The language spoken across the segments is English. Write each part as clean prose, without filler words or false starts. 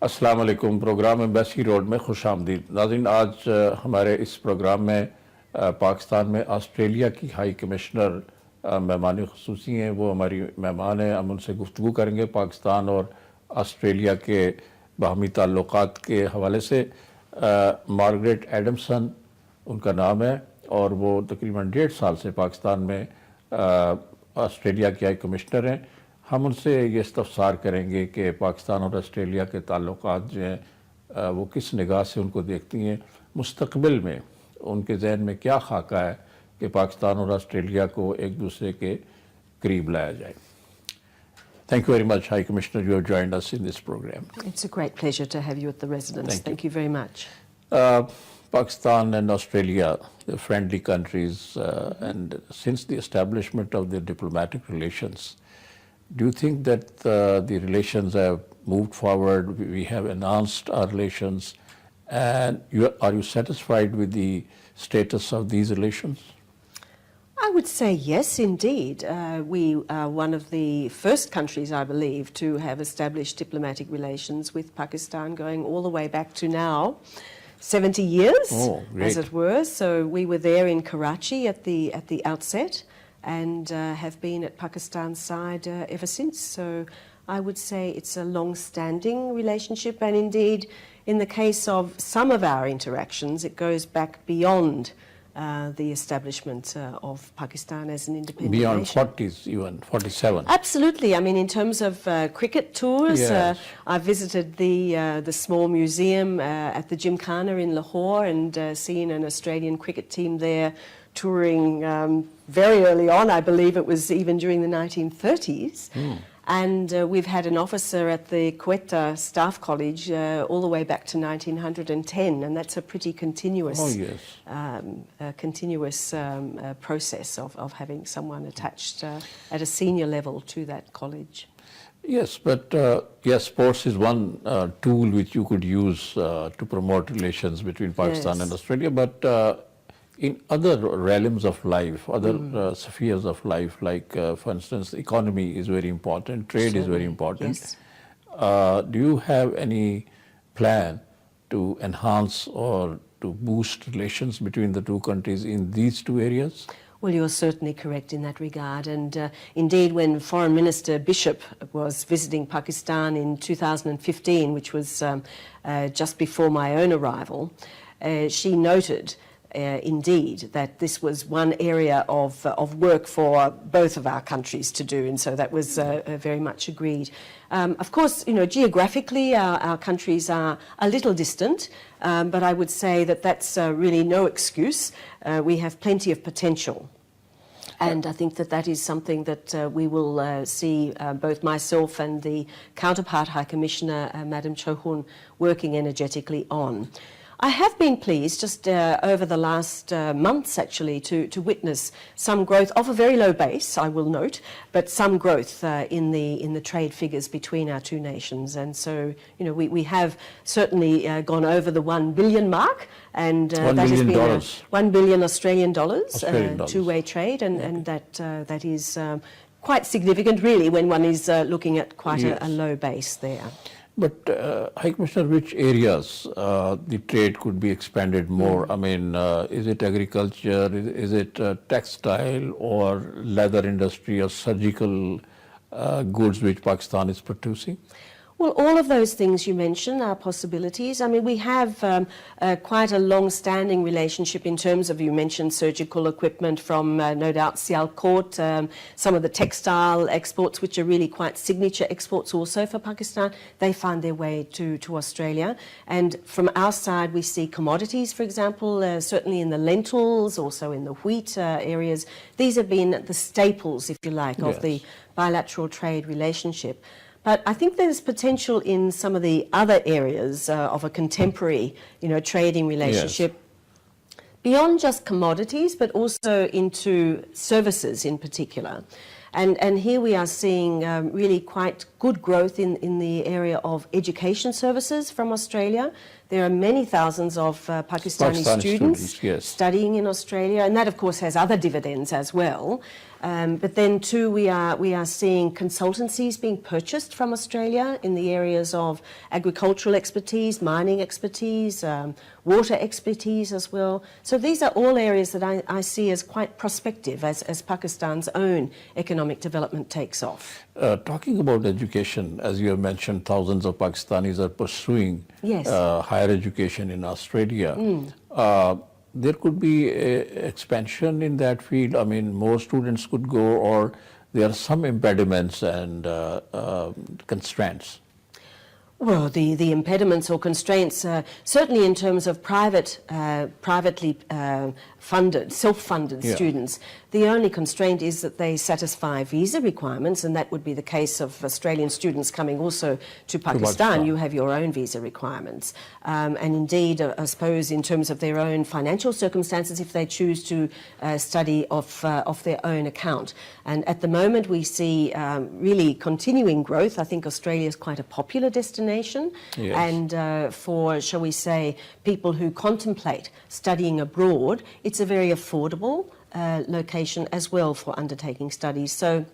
अस्सलाम वालेकुम। Programme embassy road में खुश आमदीद। नाज़रीन, आज हमारे इस प्रोग्राम में पाकिस्तान में ऑस्ट्रेलिया की हाई कमिश्नर मेहमान ख़ुसूसी हैं, वो हमारी मेहमान हैं। हम उनसे गुफ्तगू करेंगे पाकिस्तान और ऑस्ट्रेलिया के बाहमी ताल्लुक़ात के हवाले से। मार्गरेट एडमसन उनका नाम है और वो तकरीबन 1.5 साल से पाकिस्तान में ऑस्ट्रेलिया के हाई कमिश्नर हैं। हम उनसे ये इस्तफ़सार करेंगे कि पाकिस्तान और ऑस्ट्रेलिया के ताल्लुक़ात जो हैं वो किस निगाह से उनको देखती हैं, मुस्तक़बिल में उनके जहन में क्या खाका है कि पाकिस्तान और ऑस्ट्रेलिया को एक दूसरे के करीब लाया जाए। Thank you very much, High Commissioner. You have joined us in this program. It's a great pleasure to have you at the residence. Thank you very much. Pakistan and Australia, they're friendly countries, and since the establishment of their diplomatic relations, do you think that the relations have moved forward? We have enhanced our relations, and are you satisfied with the status of these relations? I would say yes, indeed. We are one of the first countries, I believe, to have established diplomatic relations with Pakistan, going all the way back to now, 70 years, as it were. So we were there in Karachi at the outset, and have been at Pakistan's side ever since. So I would say it's a long-standing relationship, and indeed, in the case of some of our interactions, it goes back beyond the establishment of Pakistan as an independent Beyond nation. 40s, even 47. Absolutely. I mean, in terms of cricket tours, Yes. I visited the small museum at the Gymkhana in Lahore and seen an Australian cricket team there touring very early on. I believe it was even during the 1930s. And we've had an officer at the Quetta Staff College all the way back to 1910, and that's a pretty continuous, process of having someone attached at a senior level to that college. Yes, but yes, sports is one tool which you could use to promote relations between Pakistan and Australia, but in other realms of life, other spheres of life, like for instance, economy is very important, trade is very important. Yes. Do you have any plan to enhance or to boost relations between the two countries in these two areas? Well, you're certainly correct in that regard. And indeed, when Foreign Minister Bishop was visiting Pakistan in 2015, which was just before my own arrival, she noted indeed that this was one area of work for both of our countries to do, and so that was very much agreed. Of course, you know, geographically our countries are a little distant, but I would say that that's really no excuse. We have plenty of potential. And I think that that is something that we will see both myself and the counterpart High Commissioner, Madam Chohun, working energetically on. I have been pleased just over the last months actually to witness some growth of a very low base, I will note, but some growth in the trade figures between our two nations. And so, you know, we have certainly gone over the 1 billion mark, and that has been $1 billion Australian dollars, two-way trade, and that is quite significant really when one is looking at quite a low base there. But High Commissioner, which areas the trade could be expanded more? I mean, is it agriculture, is it textile or leather industry or surgical goods which Pakistan is producing? Well, all of those things you mentioned are possibilities. I mean, we have quite a long-standing relationship in terms of, you mentioned surgical equipment from, no doubt, Sialkot, some of the textile exports, which are really quite signature exports also for Pakistan. They find their way to Australia. And from our side, we see commodities, for example, certainly in the lentils, also in the wheat areas. These have been the staples, if you like, of the bilateral trade relationship. But I think there's potential in some of the other areas of a contemporary, you know, trading relationship, beyond just commodities, but also into services in particular. And here we are seeing really quite good growth in the area of education services from Australia. There are many thousands of Pakistani students yes, studying in Australia, and that of course has other dividends as well. But then too, we are seeing consultancies being purchased from Australia in the areas of agricultural expertise, mining expertise, water expertise as well. So these are all areas that I see as quite prospective as Pakistan's own economic development takes off. Talking about education, as you have mentioned, thousands of Pakistanis are pursuing Yes. higher education in Australia. There could be expansion in that field. I mean, more students could go, or there are some impediments and constraints. Well, the impediments or constraints, certainly in terms of privately funded, self-funded students, the only constraint is that they satisfy visa requirements, and that would be the case of Australian students coming also to Pakistan. You have your own visa requirements. And indeed, I suppose in terms of their own financial circumstances, if they choose to study off their own account. And at the moment, we see really continuing growth. I think Australia is quite a popular destination. Yes. And for, shall we say, people who contemplate studying abroad, it's a very affordable location as well for undertaking studies. So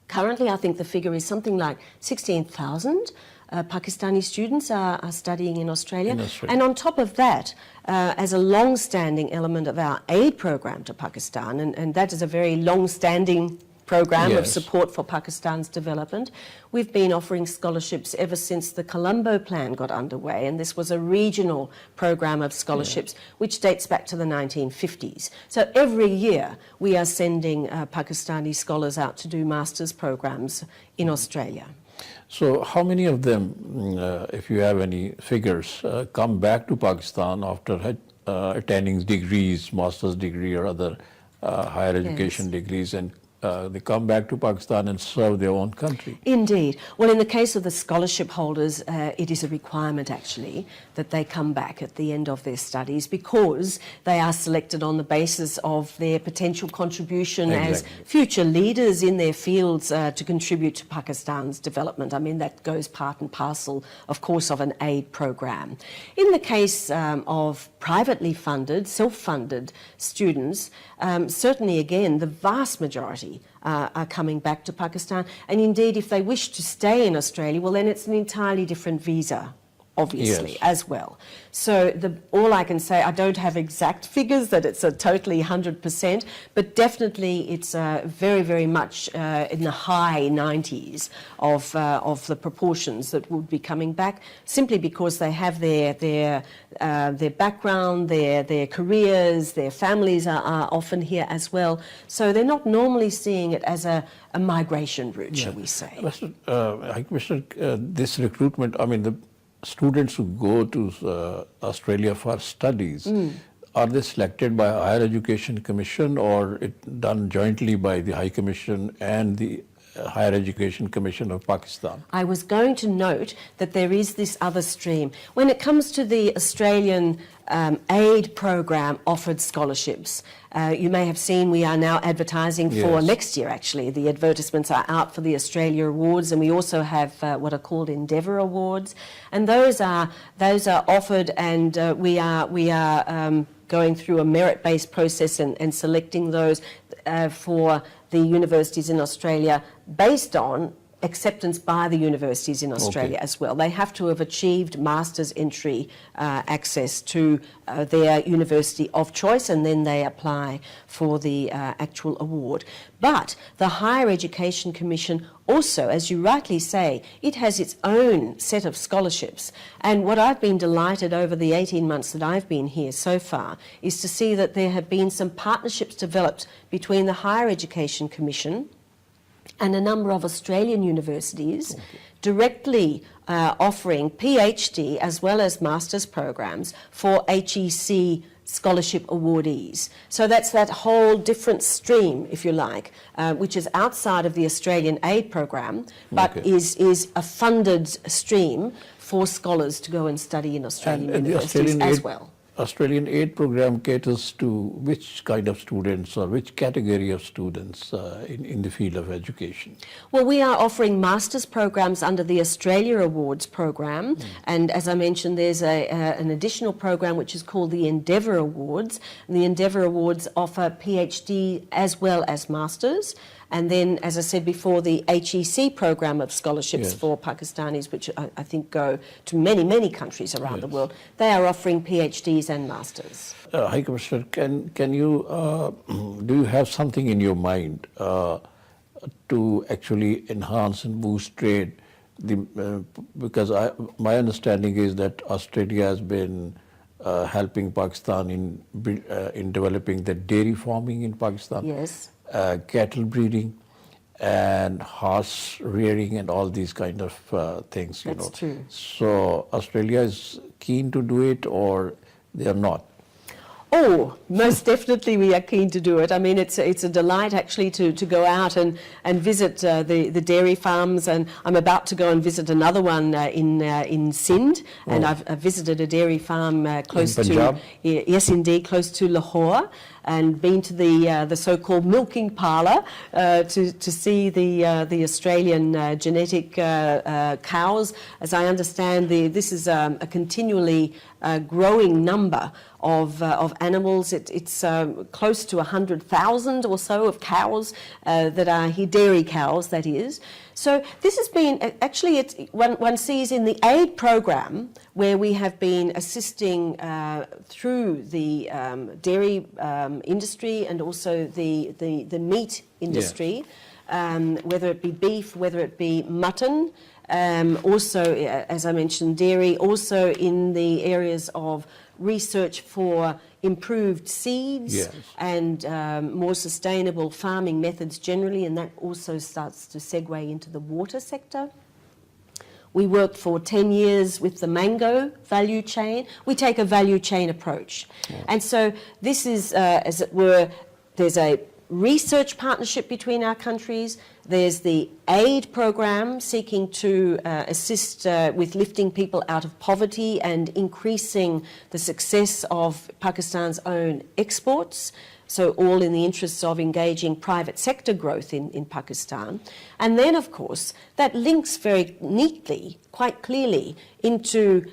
currently, I think the figure is something like 16,000 Pakistani students are studying in Australia. And on top of that, as a long-standing element of our aid program to Pakistan, and that is a very long-standing program of support for Pakistan's development. We've been offering scholarships ever since the Colombo Plan got underway, and this was a regional program of scholarships which dates back to the 1950s. So every year we are sending Pakistani scholars out to do master's programs in Australia. So how many of them, if you have any figures, come back to Pakistan after attaining degrees, master's degree or other higher education degrees, and they come back to Pakistan and serve their own country? Indeed. Well, in the case of the scholarship holders, it is a requirement actually that they come back at the end of their studies, because they are selected on the basis of their potential contribution as future leaders in their fields to contribute to Pakistan's development. I mean, that goes part and parcel, of course, of an aid program. In the case of privately funded, self-funded students, certainly again, the vast majority are coming back to Pakistan. And indeed, if they wish to stay in Australia, well, then it's an entirely different visa, obviously, as well. So all I can say, I don't have exact figures that it's a totally 100%, but definitely it's very, very much in the high 90s of the proportions that would be coming back, simply because they have their background, their careers, their families are often here as well. So they're not normally seeing it as a migration route, shall we say. This recruitment, I mean, the students who go to Australia for studies, are they selected by a Higher Education Commission, or it done jointly by the High Commission and the Higher Education Commission of Pakistan? I was going to note that there is this other stream. When it comes to the Australian aid program offered scholarships, you may have seen we are now advertising for next year, actually. The advertisements are out for the Australia Awards, and we also have what are called Endeavour Awards. And those are offered, and we are going through a merit-based process and selecting those for the universities in Australia based on acceptance by the universities in Australia as well. They have to have achieved master's entry access to their university of choice, and then they apply for the actual award. But the Higher Education Commission also, as you rightly say, it has its own set of scholarships. And what I've been delighted over the 18 months that I've been here so far is to see that there have been some partnerships developed between the Higher Education Commission and a number of Australian universities directly offering PhD as well as master's programs for HEC scholarship awardees. So that's that whole different stream, if you like, which is outside of the Australian aid program, but is a funded stream for scholars to go and study in Australian universities as well. Australian aid program caters to which kind of students or which category of students in the field of education? Well, we are offering master's programs under the Australia Awards program, and as I mentioned, there's an additional program which is called the Endeavour Awards, and the Endeavour Awards offer PhD as well as masters. And then, as I said before, the HEC program of scholarships for Pakistanis, which I think go to many, many countries around the world, they are offering PhDs and masters. High Commissioner, can you, do you have something in your mind to actually enhance and boost trade? Because my understanding is that Australia has been helping Pakistan in developing the dairy farming in Pakistan. Yes. Cattle breeding and horse rearing and all these kind of things. That's true. So Australia is keen to do it, or they are not? Oh, most definitely we are keen to do it. I mean, it's a delight actually to go out and visit the dairy farms, and I'm about to go and visit another one in Sindh, and I've visited a dairy farm close in Punjab? to, yes indeed, close to Lahore, and been to the so-called milking parlour to see the Australian genetic cows. As I understand, this is a continually growing number of animals. It's close to 100,000 or so of cows that are here, dairy cows, that is. So this has been, actually, one sees in the aid program where we have been assisting through the dairy industry and also the meat industry, whether it be beef, whether it be mutton, also, as I mentioned, dairy, also in the areas of research for improved seeds and more sustainable farming methods generally, and that also starts to segue into the water sector. We worked for 10 years with the mango value chain. We take a value chain approach. And so this is, as it were, there's a research partnership between our countries. There's the aid program seeking to assist with lifting people out of poverty and increasing the success of Pakistan's own exports. So all in the interests of engaging private sector growth in Pakistan. And then, of course, that links very neatly, quite clearly, into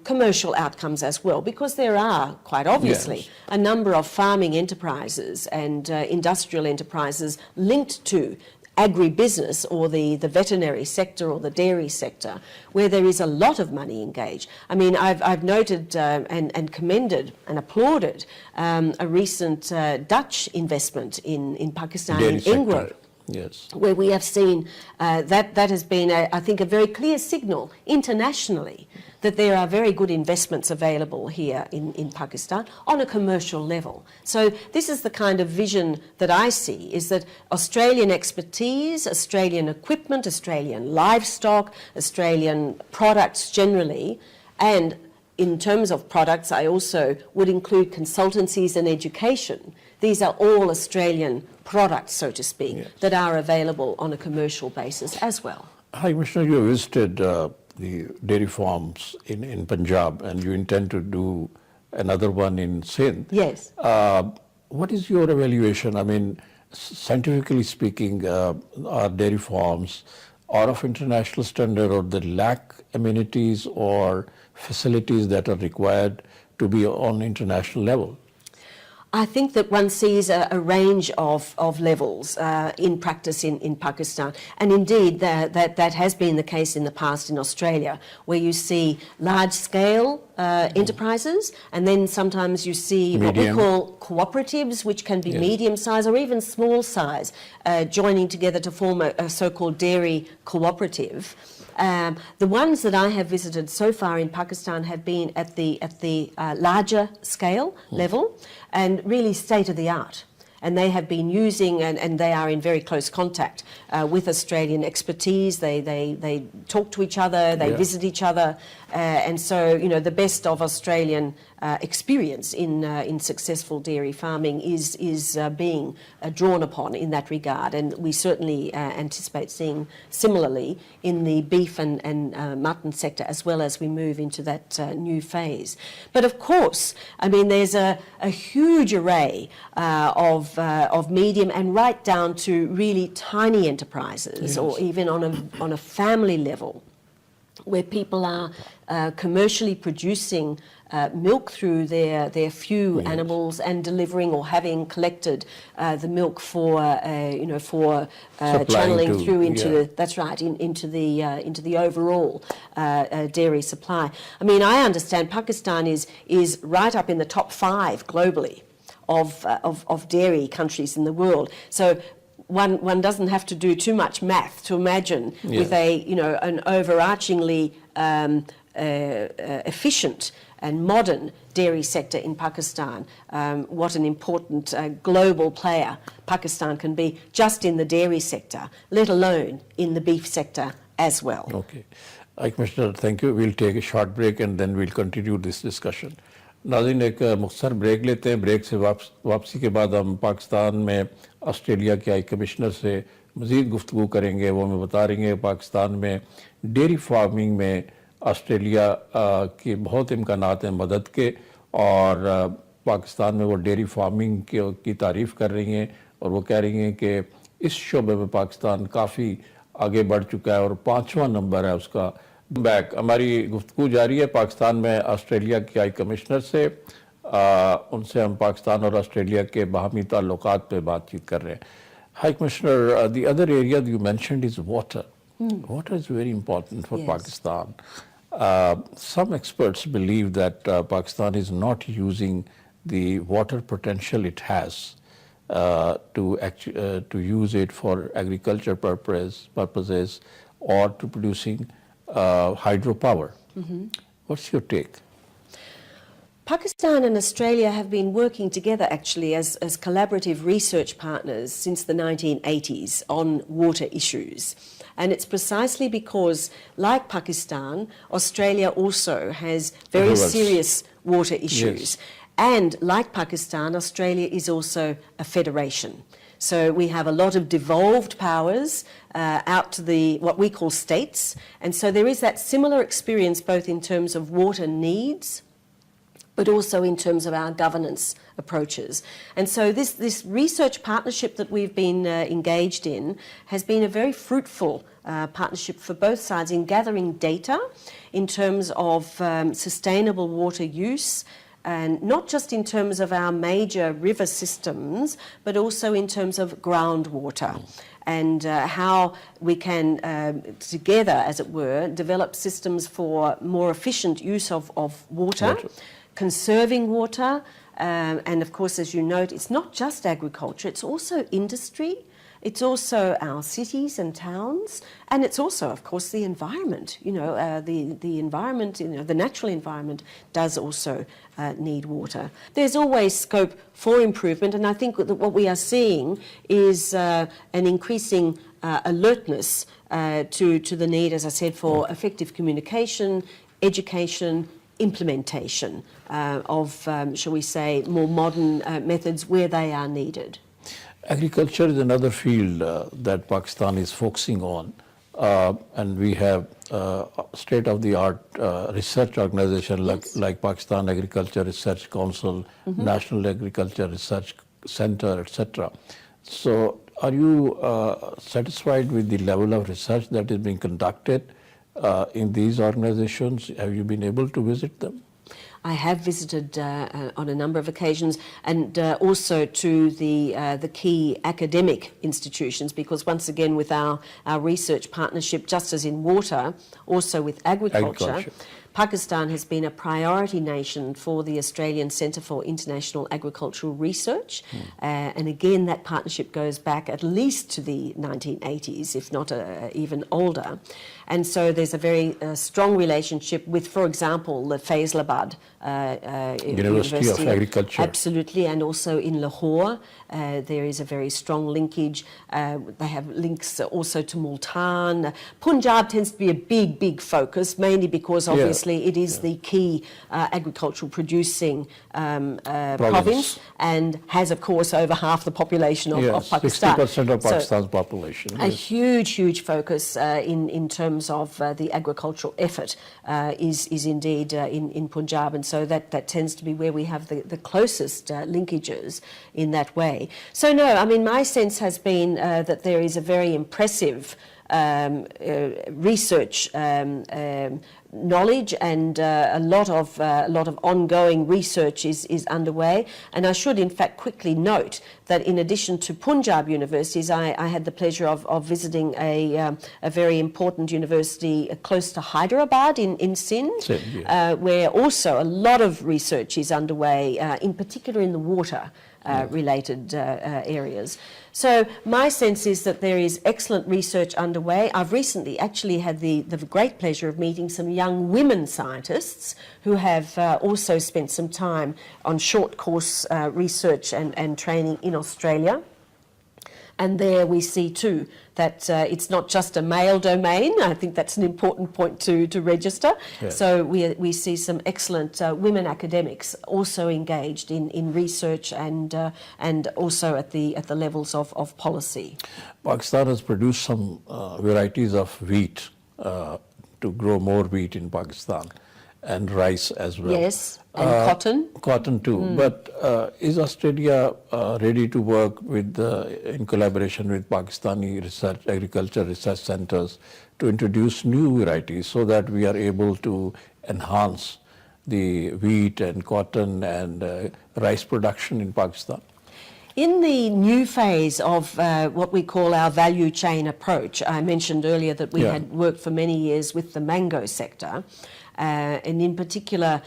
commercial outcomes as well, because there are, quite obviously, a number of farming enterprises and industrial enterprises linked to agribusiness or the veterinary sector or the dairy sector, where there is a lot of money engaged. I mean, I've noted and commended and applauded a recent Dutch investment in Pakistan, Dairy in sector. Engro. Yes. Where we have seen that has been, I think, a very clear signal internationally that there are very good investments available here in Pakistan on a commercial level. So this is the kind of vision that I see, is that Australian expertise, Australian equipment, Australian livestock, Australian products generally, and in terms of products, I also would include consultancies and education. These are all Australian products, so to speak, that are available on a commercial basis as well. Hi, Commissioner, you visited the dairy farms in Punjab, and you intend to do another one in Sindh. Yes. What is your evaluation? I mean, scientifically speaking, are dairy farms are of international standard, or they lack amenities or facilities that are required to be on international level? I think that one sees a range of levels in practice in Pakistan, and indeed that has been the case in the past in Australia, where you see large-scale enterprises, and then sometimes you see what we call cooperatives, which can be medium size or even small size, joining together to form a so-called dairy cooperative. The ones that I have visited so far in Pakistan have been at the larger scale level, and really state of the art. and they have been using, and they are in very close contact with Australian expertise. They talk to each other, they visit each other, and so, you know, the best of Australian experience in successful dairy farming is being drawn upon in that regard, and we certainly anticipate seeing similarly in the beef and mutton sector as well as we move into that new phase. But of course, I mean, there's a huge array of medium and right down to really tiny enterprises, or even on a family level, where people are commercially producing milk through their few animals and delivering or having collected the milk for channeling through into that's right, into the overall dairy supply. I mean, I understand Pakistan is right up in the top 5 globally of dairy countries in the world. So one doesn't have to do too much math to imagine with an overarchingly efficient and modern dairy sector in Pakistan, what an important global player Pakistan can be just in the dairy sector, let alone in the beef sector as well. Okay. Commissioner, thank you. We'll take a short break and then we'll continue this discussion. नाज़रीन, एक मुख्तसर break लेते हैं. Break से वापसी के बाद हम पाकिस्तान में ऑस्ट्रेलिया के हाई कमिश्नर से मज़ीद गुफ्तगू करेंगे. वो हमें बता रही हैं पाकिस्तान में डेयरी फार्मिंग में ऑस्ट्रेलिया की बहुत इम्कानात हैं मदद के, और पाकिस्तान में वो डेयरी फार्मिंग की तारीफ़ कर रही हैं, और वो कह रही हैं कि इस शोबे में पाकिस्तान काफ़ी आगे बढ़ चुका है और 5वां नंबर है उसका. बैक हमारी गुफ्तगू जारी है पाकिस्तान में ऑस्ट्रेलिया के हाई कमिश्नर से. उनसे हम पाकिस्तान और ऑस्ट्रेलिया के बाहमी ताल्लुकात पे बातचीत कर रहे हैं. High commissioner, the other area you mentioned is water. Water is very important for Pakistan. Some experts believe that Pakistan is not using the water potential it has to use it for agriculture purposes or to producing hydropower. What's your take? Pakistan and Australia have been working together actually as collaborative research partners since the 1980s on water issues. And it's precisely because, like Pakistan, Australia also has very serious water issues. And like Pakistan, Australia is also a federation. So we have a lot of devolved powers out to what we call states. And so there is that similar experience both in terms of water needs, but also in terms of our governance approaches. And so this research partnership that we've been engaged in has been a very fruitful partnership for both sides in gathering data in terms of sustainable water use, and not just in terms of our major river systems, but also in terms of groundwater, and how we can, together, as it were, develop systems for more efficient use of water. Conserving water, and of course, as you note, it's not just agriculture, it's also industry, it's also our cities and towns, and it's also, of course, the environment. You know, the environment, you know, the natural environment does also need water. There's always scope for improvement, and I think that what we are seeing is an increasing alertness to the need, as I said, for effective communication, education, implementation of, shall we say, more modern methods where they are needed. Agriculture is another field that Pakistan is focusing on, and we have state-of-the-art research organization like Pakistan Agriculture Research Council, National Agriculture Research Center, etc. So are you satisfied with the level of research that is being conducted in these organizations? Have you been able to visit them? I have visited on a number of occasions, and also to the key academic institutions, because once again with our research partnership, just as in water, also with agriculture. Pakistan has been a priority nation for the Australian Centre for International Agricultural Research. And again, that partnership goes back at least to the 1980s, if not even older. And so there's a very strong relationship with, for example, the Faisalabad University of Agriculture. Absolutely, and also in Lahore, there is a very strong linkage. They have links also to Multan. Punjab tends to be a big focus, mainly because obviously it is the key agricultural producing province and has, of course, over half the population of Pakistan. 60% of Pakistan's population. A huge focus in terms of the agricultural effort is indeed in Punjab, and so that tends to be where we have the closest linkages in that way. So no, I mean, my sense has been that there is a very impressive research knowledge and a lot of ongoing research is underway. And I should in fact quickly note that in addition to Punjab universities, I had the pleasure of visiting a very important university close to Hyderabad in Sindh, where also a lot of research is underway, in particular in the water related areas. So my sense is that there is excellent research underway. I've recently actually had the great pleasure of meeting some young women scientists who have also spent some time on short course research and training in Australia. And there we see too that it's not just a male domain. I think that's an important point to register. Yes. So we see some excellent women academics also engaged in research and also at the levels of policy. Pakistan has produced some varieties of wheat to grow more wheat in Pakistan, and rice as well. Yes, and cotton. Cotton too. But is Australia ready to work with, in collaboration with Pakistani agriculture research centers to introduce new varieties so that we are able to enhance the wheat and cotton and rice production in Pakistan? In the new phase of what we call our value chain approach, I mentioned earlier that we had worked for many years with the mango sector, and in particular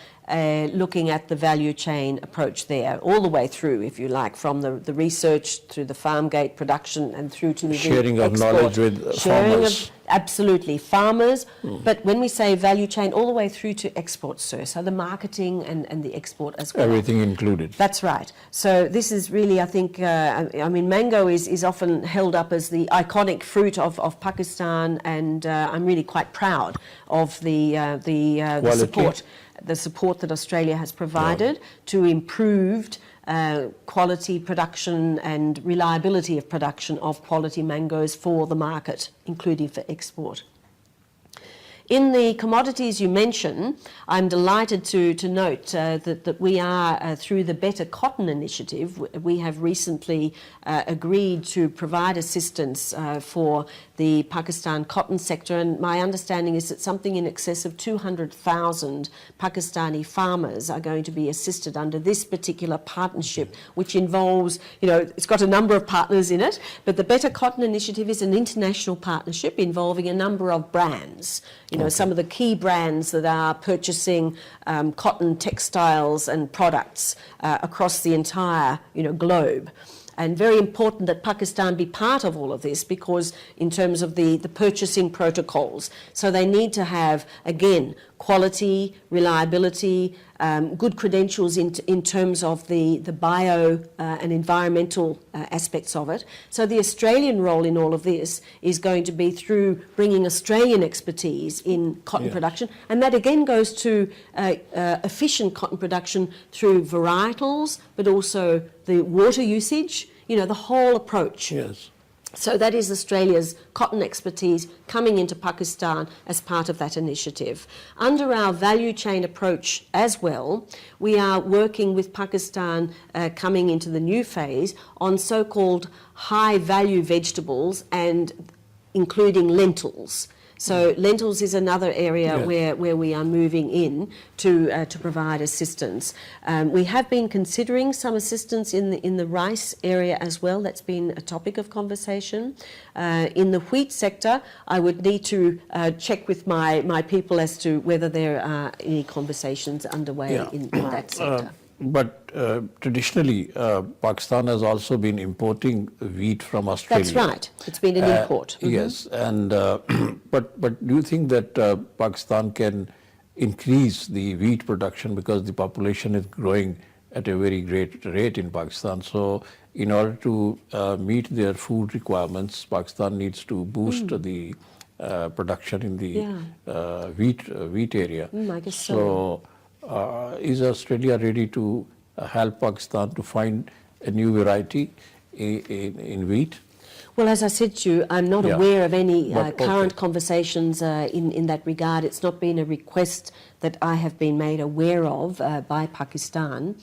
looking at the value chain approach there, all the way through, if you like, from the research through the farm gate production and through to the sharing of knowledge with farmers. Absolutely, farmers. But when we say value chain, all the way through to export, sir, so the marketing and the export as well. Everything included. That's right. So this is really, I think, I mean, mango is often held up as the iconic fruit of Pakistan, and I'm really quite proud of the support that Australia has provided to improved quality production and reliability of production of quality mangoes for the market, including for export. In the commodities you mention, I'm delighted to note that we are, through the Better Cotton Initiative, we have recently agreed to provide assistance for the Pakistan cotton sector, and my understanding is that something in excess of 200,000 Pakistani farmers are going to be assisted under this particular partnership, which involves, you know, it's got a number of partners in it, but the Better Cotton Initiative is an international partnership involving a number of brands. You know, some of the key brands that are purchasing cotton textiles and products across the entire, globe. And very important that Pakistan be part of all of this, because in terms of the purchasing protocols, so they need to have, again, quality, reliability, good credentials in terms of the bio and environmental aspects of it. So the Australian role in all of this is going to be through bringing Australian expertise in cotton production, and that again goes to efficient cotton production through varietals, but also the water usage, the whole approach. Yes. So that is Australia's cotton expertise coming into Pakistan as part of that initiative. Under our value chain approach as well, we are working with Pakistan coming into the new phase on so-called high-value vegetables and including lentils. So lentils is another area Yes. where we are moving in to provide assistance. We have been considering some assistance in the rice area as well. That's been a topic of conversation. In the wheat sector, I would need to check with my people as to whether there are any conversations underway in that sector. But traditionally, Pakistan has also been importing wheat from Australia. That's right. It's been an import. Yes, and but do you think that Pakistan can increase the wheat production because the population is growing at a very great rate in Pakistan? So, in order to meet their food requirements, Pakistan needs to boost the production in the wheat area. I guess so. Is Australia ready to help Pakistan to find a new variety in wheat? Well, as I said to you, I'm not aware of any But, current conversations in that regard. It's not been a request that I have been made aware of by Pakistan.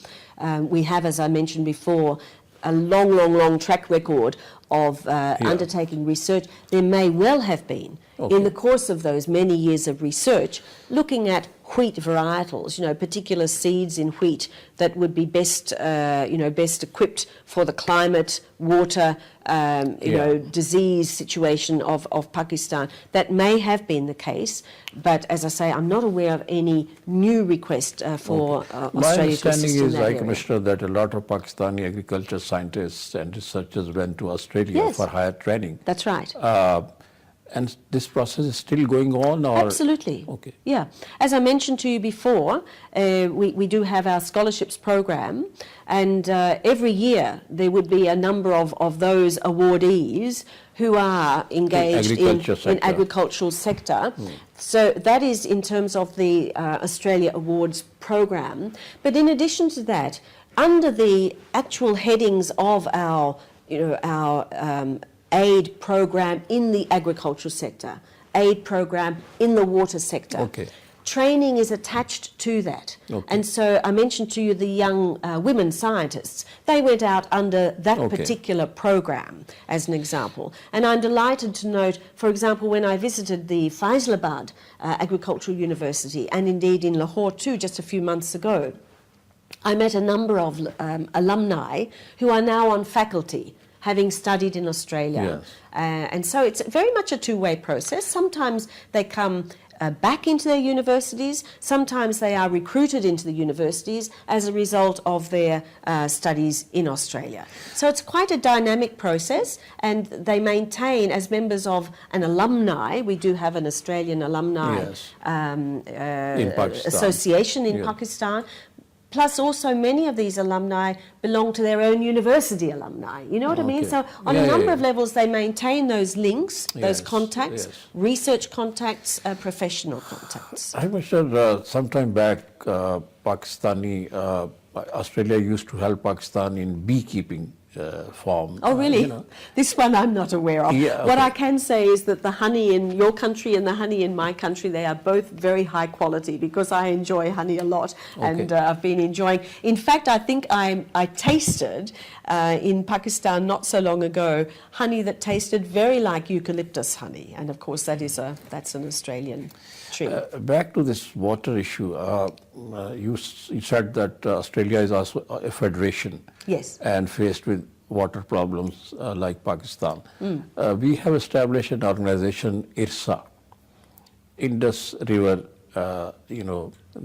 We have, as I mentioned before, a long track record of undertaking research. There may well have been, in the course of those many years of research, looking at wheat varietals, particular seeds in wheat that would be best, best equipped for the climate, water, disease situation of Pakistan. That may have been the case, but as I say, I'm not aware of any new request for Australia to assist in that area. My understanding is, High Commissioner, that a lot of Pakistani agriculture scientists and researchers went to Australia for higher training. That's right. And this process is still going on? Or? Absolutely. Okay. Yeah. As I mentioned to you before, we do have our scholarships program, and every year there would be a number of those awardees who are engaged in agricultural sector. So that is in terms of the Australia Awards program. But in addition to that, under the actual headings of our aid program in the agricultural sector, aid program in the water sector. Okay. Training is attached to that. Okay. And so I mentioned to you the young women scientists. They went out under that particular program as an example. And I'm delighted to note, for example, when I visited the Faisalabad Agricultural University, and indeed in Lahore too, just a few months ago, I met a number of alumni who are now on faculty, having studied in Australia. Yes. And so it's very much a two-way process. Sometimes they come back into their universities, sometimes they are recruited into the universities as a result of their studies in Australia. So it's quite a dynamic process, and they maintain, as members of an alumni, we do have an Australian alumni association in Pakistan, plus also many of these alumni belong to their own university alumni. You know what I mean? So on a number of levels they maintain those links, those contacts, research contacts, professional contacts. I was sure sometime back Australia used to help Pakistan in beekeeping form. Oh, really? This one I'm not aware of. Yeah, What I can say is that the honey in your country and the honey in my country, they are both very high quality, because I enjoy honey a lot, and I've been enjoying. In fact, I think I tasted in Pakistan not so long ago honey that tasted very like eucalyptus honey, and of course that's an Australian tree. Back to this water issue, you said that Australia is also a federation. Yes. And faced with water problems like Pakistan. We have established an organization, IRSA, Indus River,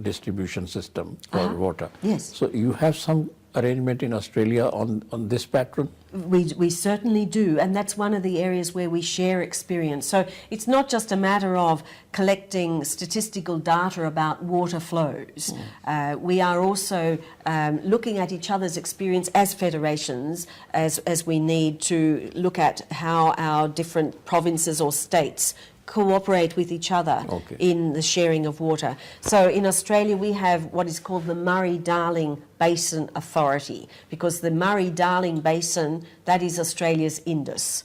distribution system for water. Yes. So you have some arrangement in Australia on this pattern? We certainly do, and that's one of the areas where we share experience. So it's not just a matter of collecting statistical data about water flows. We are also looking at each other's experience as federations, as we need to look at how our different provinces or states cooperate with each other in the sharing of water. So in Australia we have what is called the Murray-Darling Basin Authority, because the Murray-Darling Basin, that is Australia's Indus.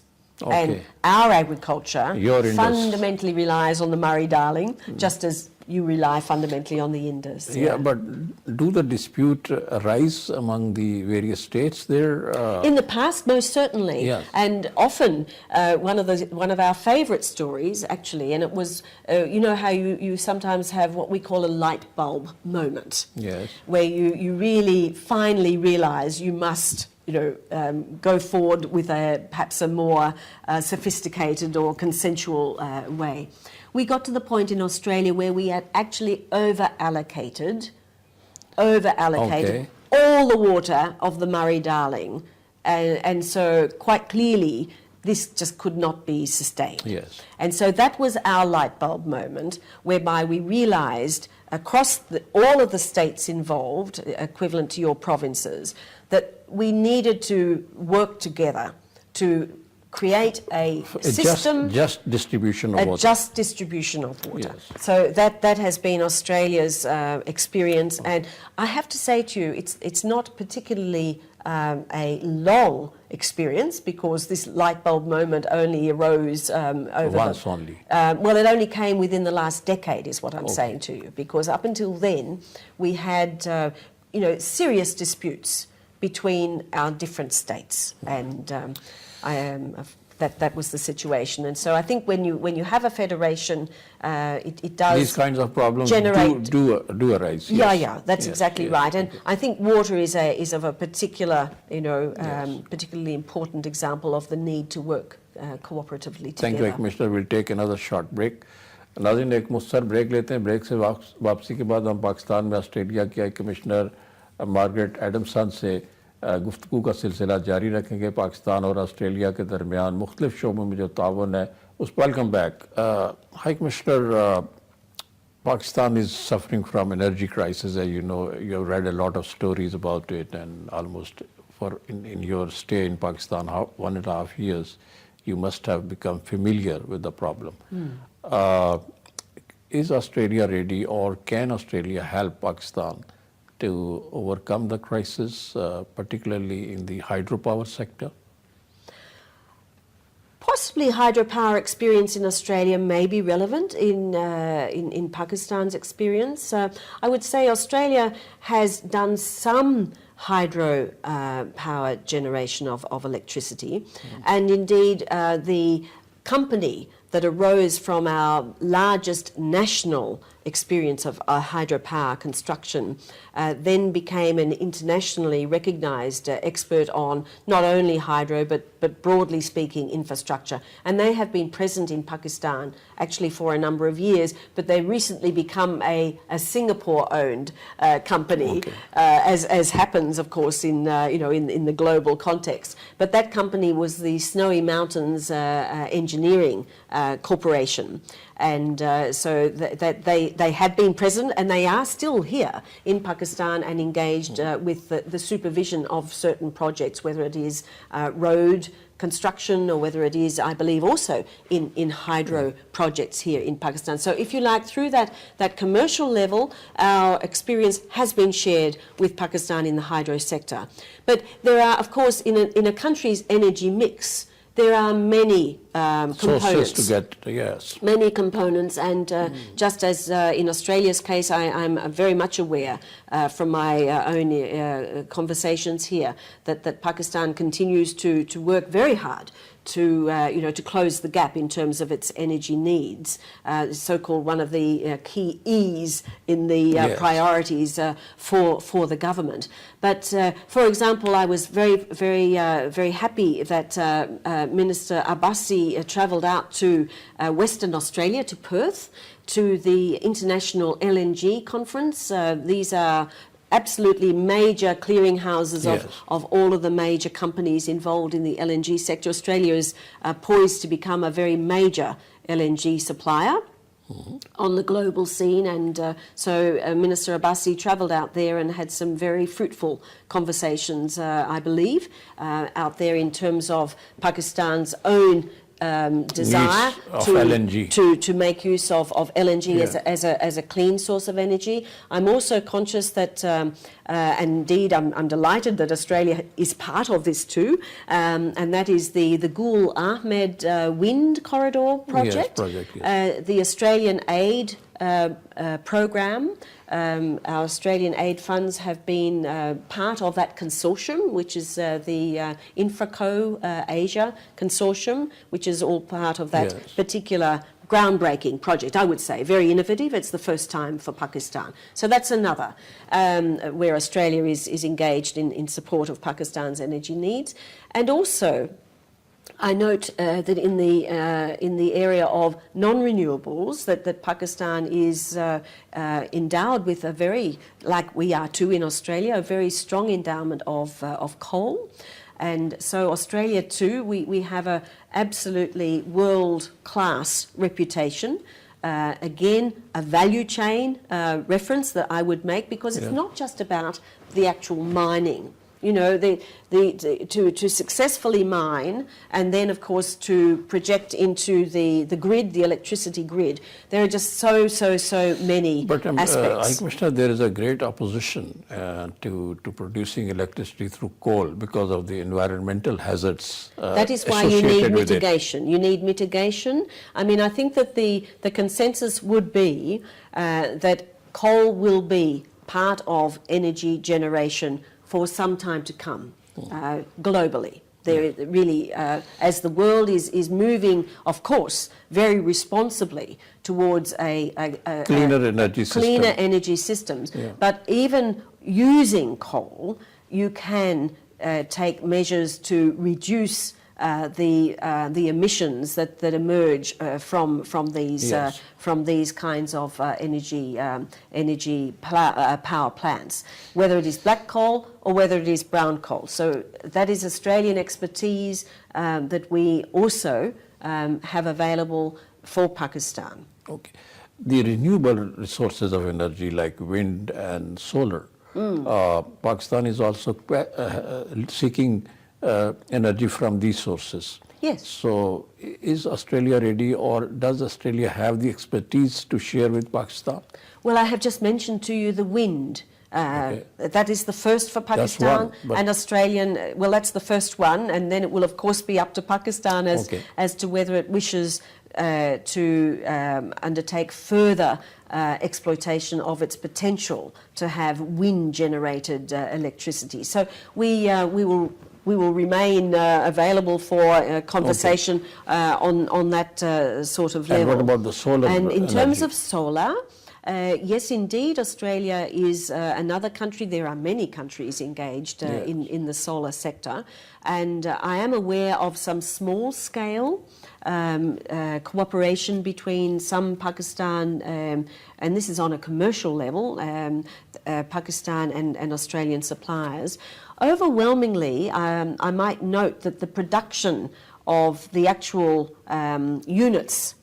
And Okay. our agriculture Your Indus. fundamentally relies on the Murray-Darling, just as you rely fundamentally on the Indus. Yeah, but do the dispute arise among the various states there? In the past, most certainly, Yes. and often one of our favourite stories, actually, and it was, you know how you sometimes have what we call a light bulb moment, Yes. where you really finally realise you must, go forward with perhaps a more sophisticated or consensual way. We got to the point in Australia where we had actually over-allocated Okay. all the water of the Murray-Darling, and so quite clearly this just could not be sustained. Yes. And so that was our light bulb moment, whereby we realised across all of the states involved, equivalent to your provinces, that we needed to work together to create a system, just distribution of water. just distribution of water. Yes. So that has been Australia's experience, and I have to say to you, it's not particularly a long experience, because this light bulb moment only arose over Once only. well, it only came within the last decade, is what I'm saying to you, because up until then we had serious disputes between our different states, and that was the situation. And so I think when you have a federation, it does These kinds of problems generate do arise. Yeah, that's Yes, exactly yes, right. And okay. I think water is of a particular, particularly important example of the need to work cooperatively together. Thank you, Commissioner. We'll take another short break. नाज़रीन एक मुख्तसर break लेते हैं. Break से वापसी के बाद हम पाकिस्तान में ऑस्ट्रेलिया के हाई कमिश्नर मार्गरेट एडमसन से गुफ्तगू का सिलसिला जारी रखेंगे. पाकिस्तान और ऑस्ट्रेलिया के दरमियान मुख्तलिफ शोबों में जो ताउन है उस पर. Welcome back high commissioner. Pakistan is suffering from energy crisis, as you know. You have read a lot of stories about it, and almost in your stay in Pakistan, 1.5 years, you must have become familiar with the problem. Is Australia ready, or can Australia help Pakistan to overcome the crisis, particularly in the hydropower sector? Possibly hydropower experience in Australia may be relevant in Pakistan's experience. I would say Australia has done some hydro power generation of electricity, and indeed the company that arose from our largest national experience of hydropower construction then became an internationally recognised expert on not only hydro but broadly speaking infrastructure, and they have been present in Pakistan actually for a number of years, but they recently become a Singapore-owned company, Okay. as happens of course in the global context. But that company was the Snowy Mountains Engineering Corporation, and so they had been present, and they are still here in Pakistan and engaged with the supervision of certain projects, whether it is road construction or whether it is, I believe, also in hydro projects here in Pakistan. So if you like, through that commercial level, our experience has been shared with Pakistan in the hydro sector. But there are, of course, in a country's energy mix, there are many components. Sources to get, yes. Many components, and just as in Australia's case, I'm very much aware from my own conversations here that Pakistan continues to work very hard to close the gap in terms of its energy needs, so-called one of the key E's in the Yes. priorities for the government. But for example, I was very happy that Minister Abbasi travelled out to Western Australia, to Perth, to the International LNG Conference. These are absolutely major clearinghouses Yes. of all of the major companies involved in the LNG sector. Australia is poised to become a very major LNG supplier on the global scene, and so Minister Abbasi travelled out there and had some very fruitful conversations, I believe, out there in terms of Pakistan's own desire of LNG. to make use of LNG as a clean source of energy. I'm also conscious that, and indeed I'm delighted that Australia is part of this too, and that is the Gul Ahmed Wind Corridor project. The Australian aid program. Our Australian aid funds have been part of that consortium, which is the Infraco Asia consortium, which is all part of that particular groundbreaking project, I would say. Very innovative. It's the first time for Pakistan. So that's another where Australia is engaged in support of Pakistan's energy needs. And also, I note that in the area of non-renewables, that Pakistan is endowed with a very, like we are too in Australia, a very strong endowment of coal. And so Australia too, we have a absolutely world-class reputation. Again, a value chain reference that I would make, because it's not just about the actual mining. You know, to successfully mine, and then of course to project into the grid, the electricity grid. There are just so many aspects. Commissioner, there is a great opposition to producing electricity through coal because of the environmental hazards. That is why you need mitigation. You need mitigation. I mean, I think that the consensus would be that coal will be part of energy generation for some time to come, globally. There really, as the world is moving, of course, very responsibly towards a cleaner energy systems. But even using coal, you can take measures to reduce the emissions that emerge from these kinds of energy power plants, whether it is black coal or whether it is brown coal. So that is Australian expertise that we also have available for Pakistan. Okay. The renewable resources of energy like wind and solar, Pakistan is also seeking energy from these sources. Yes. So is Australia ready, or does Australia have the expertise to share with Pakistan? Well, I have just mentioned to you the wind. That is the first for Pakistan. That's one, and Australian, well, that's the first one, and then it will of course be up to Pakistan as to whether it wishes to undertake further exploitation of its potential to have wind-generated electricity. So we will remain available for conversation on that sort of level. And what about the solar And in energy? terms of solar, yes, indeed, Australia is another country. There are many countries engaged in the solar sector, and I am aware of some small-scale cooperation between some Pakistan, and this is on a commercial level, Pakistan and Australian suppliers. Overwhelmingly, I might note that the production of the actual units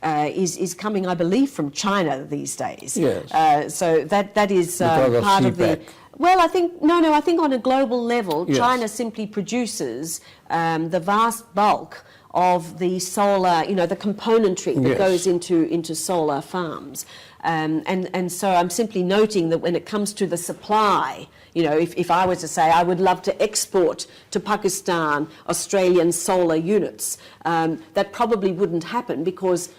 is coming, I believe, from China these days. Yes. So that is part of the. Well, I think I think on a global level, China simply produces the vast bulk of the solar, the componentry that goes into solar farms. And so I'm simply noting that when it comes to the supply, if I were to say I would love to export to Pakistan Australian solar units, that probably wouldn't happen because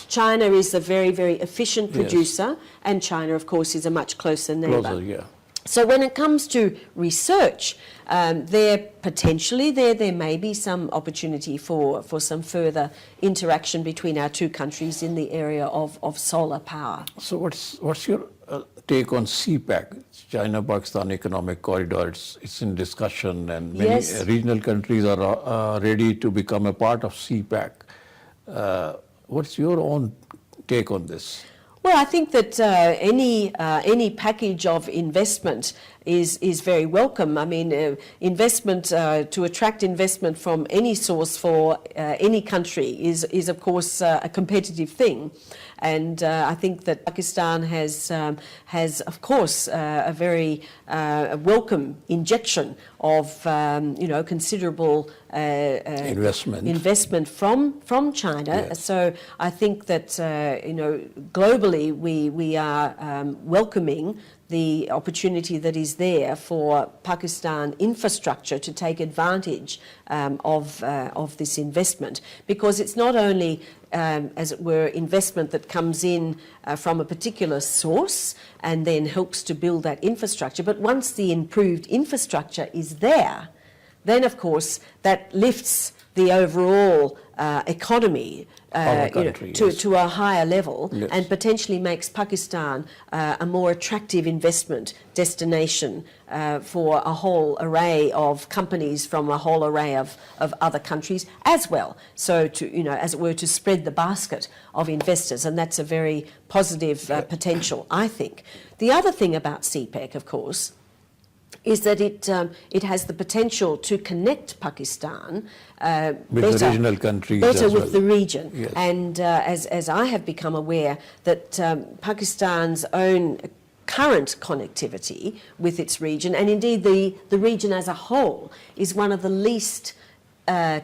China is a very, very efficient producer, and China, of course, is a much closer neighbour. So when it comes to research, there may be some opportunity for some further interaction between our two countries in the area of solar power. So what's your take on CPEC, China-Pakistan Economic Corridor? It's in discussion, and many regional countries are ready to become a part of CPEC. What's your own take on this? Well, I think that any package of investment is very welcome. I mean, investment to attract investment from any source for any country is of course a competitive thing, and I think that Pakistan has of course a very welcome injection of considerable investment from China. Yes. So I think that globally we are welcoming the opportunity that is there for Pakistan infrastructure to take advantage of this investment, because it's not only as it were investment that comes in from a particular source and then helps to build that infrastructure, but once the improved infrastructure is there, then of course that lifts the overall economy to a higher level, yes, and potentially makes Pakistan a more attractive investment destination for a whole array of companies from a whole array of other countries as well. So to, as it were, to spread the basket of investors, and that's a very positive potential, I think. The other thing about CPEC, of course, is that it has the potential to connect Pakistan with the regional countries better as with well. the region. Yes. And as I have become aware, that Pakistan's own current connectivity with its region, and indeed the region as a whole, is one of the least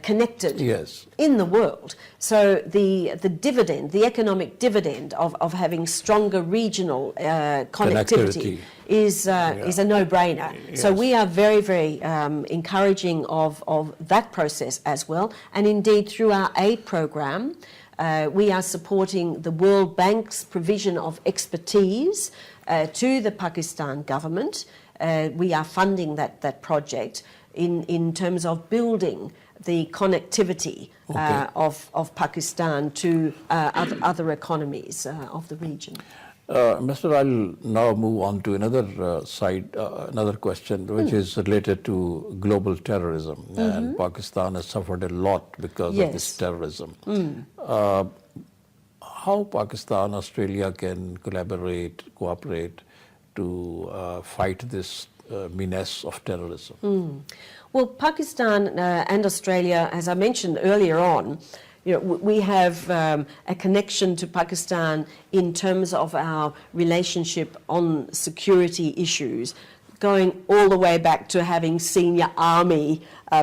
connected Yes. in the world. So the dividend, the economic dividend of having stronger regional connectivity is a no-brainer. Yes. So we are very, very encouraging of that process as well. And indeed, through our aid program, we are supporting the World Bank's provision of expertise to the Pakistan government. We are funding that project in terms of building the connectivity of Pakistan to other economies of the region. Mr. I'll now move on to another another question, which is related to global terrorism. And Pakistan has suffered a lot because of this terrorism. How Pakistan, Australia can cooperate to fight this menace of terrorism? Well, Pakistan and Australia, as I mentioned earlier on, we have a connection to Pakistan in terms of our relationship on security issues, going all the way back to having senior army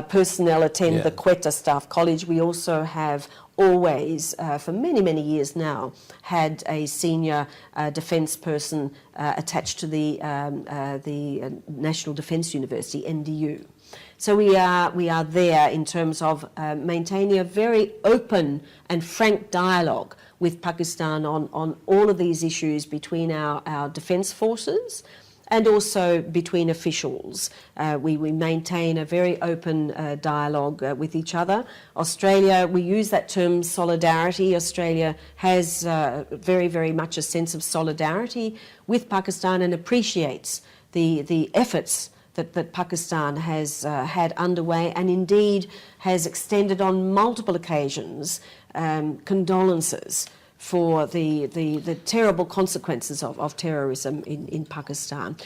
personnel attend the Quetta Staff College. We also have always, for many, many years now, had a senior defence person attached to the National Defence University, NDU. So we are there in terms of maintaining a very open and frank dialogue with Pakistan on all of these issues between our defence forces and also between officials. We maintain a very open dialogue with each other. Australia, we use that term solidarity. Australia has very, very much a sense of solidarity with Pakistan and appreciates the efforts that Pakistan has had underway, and indeed has extended on multiple occasions condolences for the terrible consequences of terrorism in Pakistan.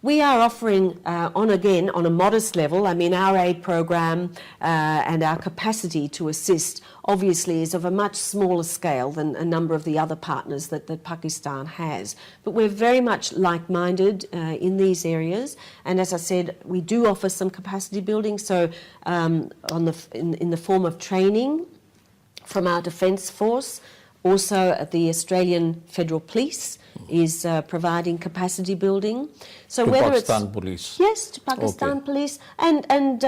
We are offering, on a modest level, I mean, our aid program and our capacity to assist obviously is of a much smaller scale than a number of the other partners that Pakistan has. But we're very much like-minded in these areas. And as I said, we do offer some capacity building, so in the form of training from our Defence Force. Also, the Australian Federal Police is providing capacity building. So to whether Pakistan Police? Yes, to Pakistan Police, and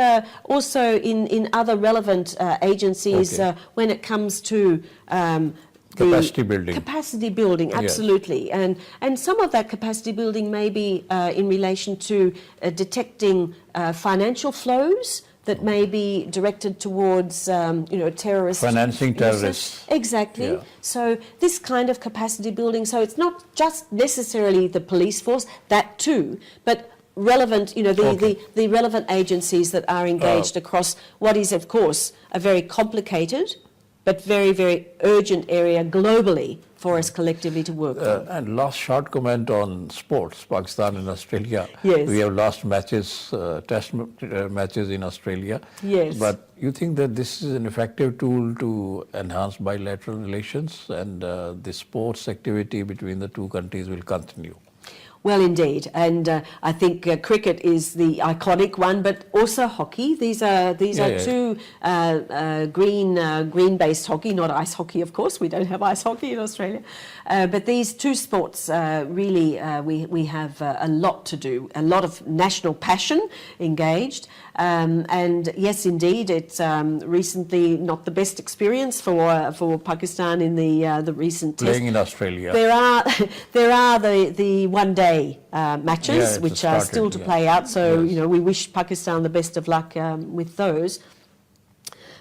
also in other relevant agencies when it comes to Capacity building, absolutely. Yes. And some of that capacity building may be in relation to detecting financial flows that may be directed towards, terrorists. Financing terrorists. Exactly. Yeah. So this kind of capacity building, so it's not just necessarily the police force, that too, but relevant, the relevant agencies that are engaged across what is, of course, a very complicated but very, very urgent area globally for us collectively to work on. And last short comment on sports, Pakistan and Australia. Yes. We have lost matches, matches in Australia. Yes. But you think that this is an effective tool to enhance bilateral relations, and the sports activity between the two countries will continue? Well, indeed, and I think cricket is the iconic one, but also hockey. These are two green-based hockey, not ice hockey, of course. We don't have ice hockey in Australia, but these two sports really we have a lot to do, a lot of national passion engaged, and yes, indeed, it's recently not the best experience for Pakistan in the recent playing in Australia. There are the one-day matches, which are still to play out. So, you know, we wish Pakistan the best of luck with those.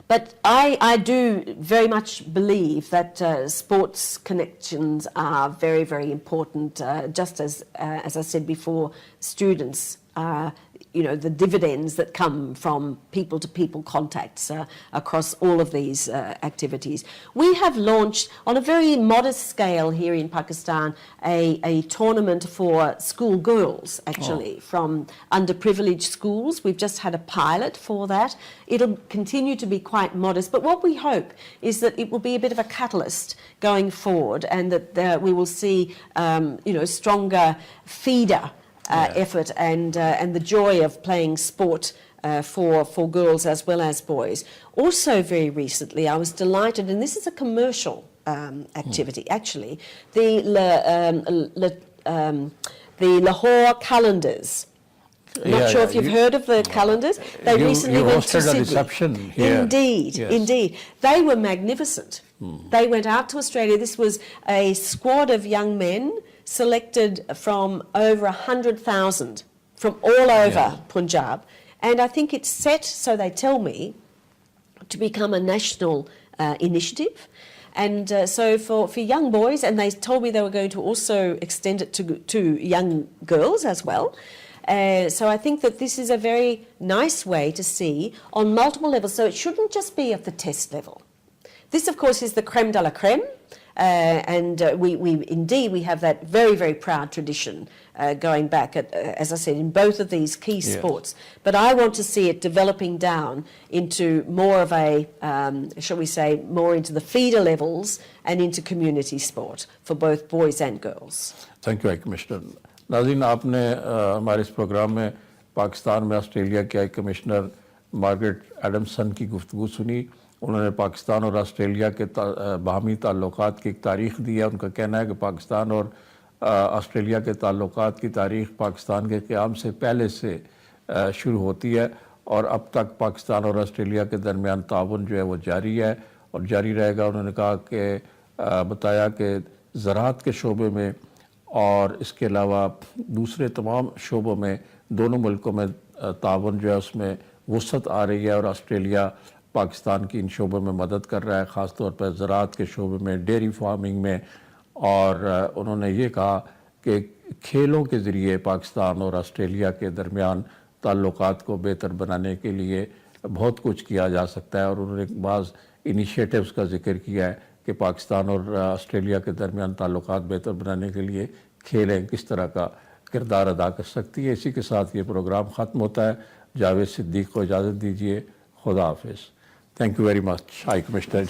But I do very much believe that sports connections are very, very important. Just as I said before, students you know, the dividends that come from people-to-people contacts across all of these activities. We have launched, on a very modest scale here in Pakistan, a tournament for school girls, actually, from underprivileged schools. We've just had a pilot for that. It'll continue to be quite modest, but what we hope is that it will be a bit of a catalyst going forward, and that we will see, you know, stronger feeder effort and the joy of playing sport for girls as well as boys. Also, very recently, I was delighted, and this is a commercial activity, actually, the Lahore calendars. Not sure if you've heard of the calendars. They recently went to Sydney. A reception here. Indeed, indeed. They were magnificent. They went out to Australia. This was a squad of young men selected from over 100,000 from all over Punjab. And I think it's set, so they tell me, to become a national initiative. And so for young boys, and they told me they were going to also extend it to young girls as well. So I think that this is a very nice way to see on multiple levels. So it shouldn't just be at the test level. This, of course, is the creme de la creme. And we have that very, very proud tradition going back, as I said, in both of these key sports. But I want to see it developing down into more of a, shall we say, more into the feeder levels and into community sport for both boys and girls. Thank you, Commissioner. नाज़रीन, आपने हमारे इस programme में पाकिस्तान में Australia के high commissioner Margaret Adamson की गुफ्तगू सुनी। उन्होंने पाकिस्तान और ऑस्ट्रेलिया के बाहमी ताल्लुकात की एक तारीख़ दी है। उनका कहना है कि पाकिस्तान और ऑस्ट्रेलिया के ताल्लुकात की तारीख़ पाकिस्तान के क़याम से पहले से शुरू होती है, और अब तक पाकिस्तान और ऑस्ट्रेलिया के दरमियान ताउन जो है वो जारी है और जारी रहेगा। उन्होंने कहा कि बताया कि ज़राअत के शोबे में और इसके अलावा दूसरे तमाम शोबों में दोनों मुल्कों में ताउन जो है उसमें वसअत आ रही है, और ऑस्ट्रेलिया पाकिस्तान की इन शोबों में मदद कर रहा है, ख़ास तौर पर ज़राअत के शोबे में, डेयरी फार्मिंग में। और उन्होंने ये कहा कि खेलों के ज़रिए पाकिस्तान और ऑस्ट्रेलिया के दरमियान ताल्लुकात को बेहतर बनाने के लिए बहुत कुछ किया जा सकता है। और उन्होंने बाज़ इनिशिएटिव्स का जिक्र किया है कि पाकिस्तान और ऑस्ट्रेलिया के दरमियान ताल्लुकात बेहतर बनाने के लिए खेलें किस तरह का किरदार अदा कर सकती है। इसी के साथ ये प्रोग्राम ख़त्म होता है। जावेद सिद्दीक़ को इजाज़त दीजिए। खुदा हाफ़िज़। Thank you very much, High Commissioner.